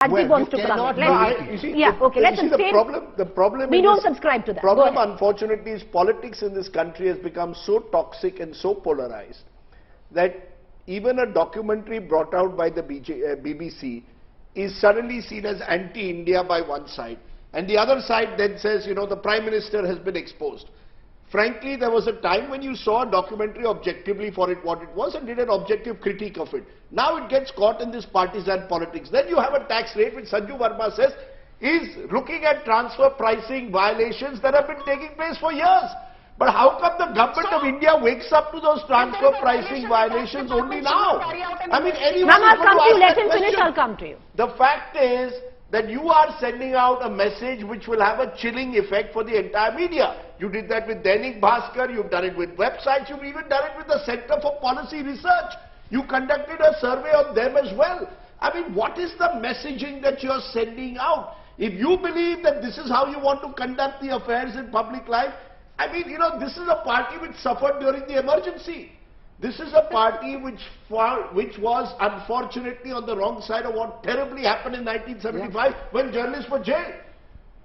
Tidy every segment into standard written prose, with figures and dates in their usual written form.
Rajdeep wants to come in. Let's the problem we don't subscribe to that. Problem, unfortunately, is politics in this country has become so toxic and so polarized that even a documentary brought out by the BBC is suddenly seen as anti-India by one side, and the other side then says, you know, the Prime Minister has been exposed. Frankly, there was a time when you saw a documentary objectively for it what it was and did an objective critique of it. Now it gets caught in this partisan politics. Then you have a tax rate which Sanju Verma says is looking at transfer pricing violations that have been taking place for years. But how come the government of India wakes up to those transfer pricing violations only now? I mean, anyone I'll come to you. Let him finish, I'll come to you. The fact is that you are sending out a message which will have a chilling effect for the entire media. You did that with Dainik Bhaskar, you've done it with websites, you've even done it with the Center for Policy Research. You conducted a survey on them as well. I mean, what is the messaging that you're sending out? If you believe that this is how you want to conduct the affairs in public life, I mean, you know, this is a party which suffered during the emergency. This is a party which was unfortunately on the wrong side of what terribly happened in 1975 when journalists were jailed.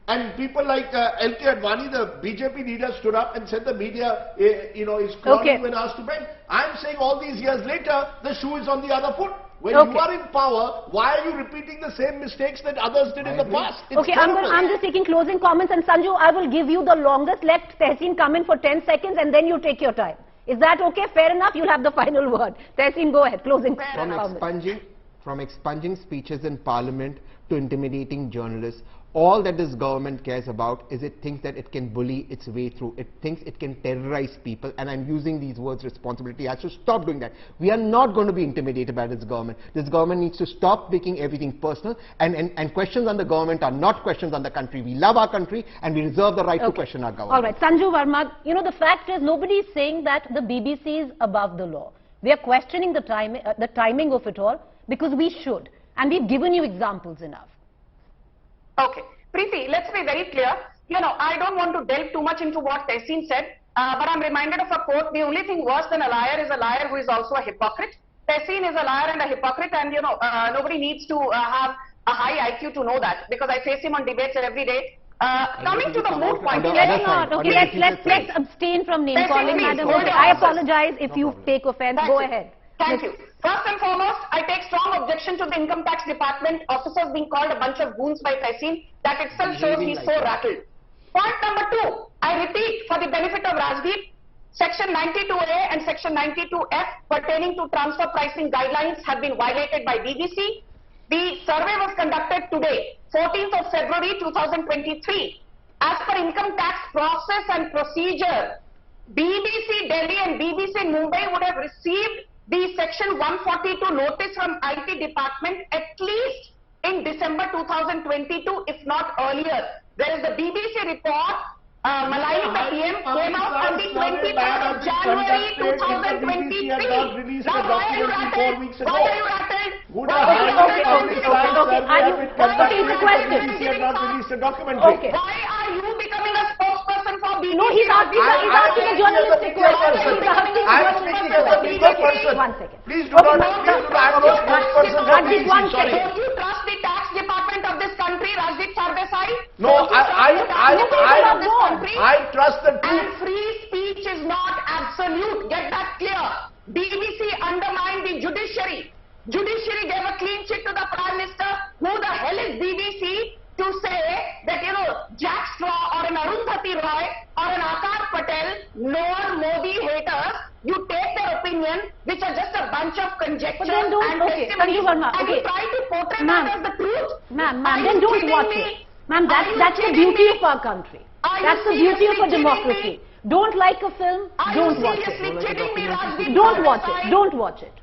And people like L.K. Advani, the BJP leader, stood up and said the media, you know, is crawling when asked to beg. I'm saying all these years later, the shoe is on the other foot. When you are in power, why are you repeating the same mistakes that others did in the past? It's I'm just taking closing comments, and Sanju, I will give you the longest. Let Tehseen come in for 10 seconds and then you take your time. Is that okay? Fair enough. You'll have the final word. Tehseen, go ahead. Closing comments. From expunging speeches in Parliament to intimidating journalists, all that this government cares about is it thinks that it can bully its way through. It thinks it can terrorize people, and I'm using these words responsibility. I should stop doing that. We are not going to be intimidated by this government. This government needs to stop making everything personal, and questions on the government are not questions on the country. We love our country and we reserve the right to question our government. All right, Sanju Verma, you know, the fact is nobody is saying that the BBC is above the law. We are questioning the timing of it all because we should, and we've given you examples enough. Okay. Preeti, let's be very clear. You know, I don't want to delve too much into what Tehseen said, but I'm reminded of a quote, the only thing worse than a liar is a liar who is also a hypocrite. Tehseen is a liar and a hypocrite, and you know, nobody needs to have a high IQ to know that, because I face him on debates every day. Coming to the moot point, let's abstain from name calling, madam. I apologize if you take offense. Go ahead. Thank you. First and foremost, I take strong objection to the Income Tax Department officers being called a bunch of goons by Tehseen. That itself shows he's so rattled. Point number 2, I repeat for the benefit of Rajdeep, Section 92A and Section 92F pertaining to transfer pricing guidelines have been violated by BBC. The survey was conducted today, 14th of February 2023. As per income tax process and procedure, BBC Delhi and BBC Mumbai would have received the Section 142 notice from IT department at least in December 2022, if not earlier. There is the BBC report, Malayali the PM came out on the 23rd of January 2023. Now why are you rattled? Why are you rattled? Why are you becoming a spokesperson for BBC? No, he's asking a journalistic question. I'm speaking as a legal person. 1 second. Please do not Rajdeep, 1 second. Do you trust the tax department of this country, Rajdeep Sardesai? No, I trust the truth. And free speech is not absolute. Get that clear. BBC undermined the judiciary. Judiciary gave a clean sheet to the Prime Minister. Who the hell is BBC to say that, you know, Jack Straw or an Arundhati Roy or an Akar Patel, nor Modi haters, you take their opinion, which are just a bunch of conjectures and testimonies, and you try to portray that as the truth. Ma'am, then don't watch it. Ma'am, that's the beauty of our country. That's the beauty of a democracy. Don't like a film, don't watch it. Don't watch it. Don't watch it.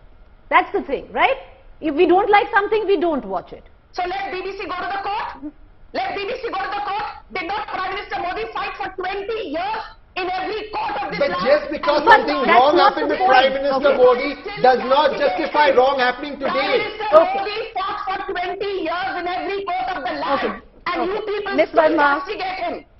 That's the thing, right? If we don't like something, we don't watch it. So let BBC go to the court. Let BBC go to the court. Did not Prime Minister Modi fight for 20 years in every court of this land? But just because something wrong happened with Prime Minister Modi does not justify wrong happening today. Prime Minister Modi fought for 20 years in every court of the land. And you people still castigate him.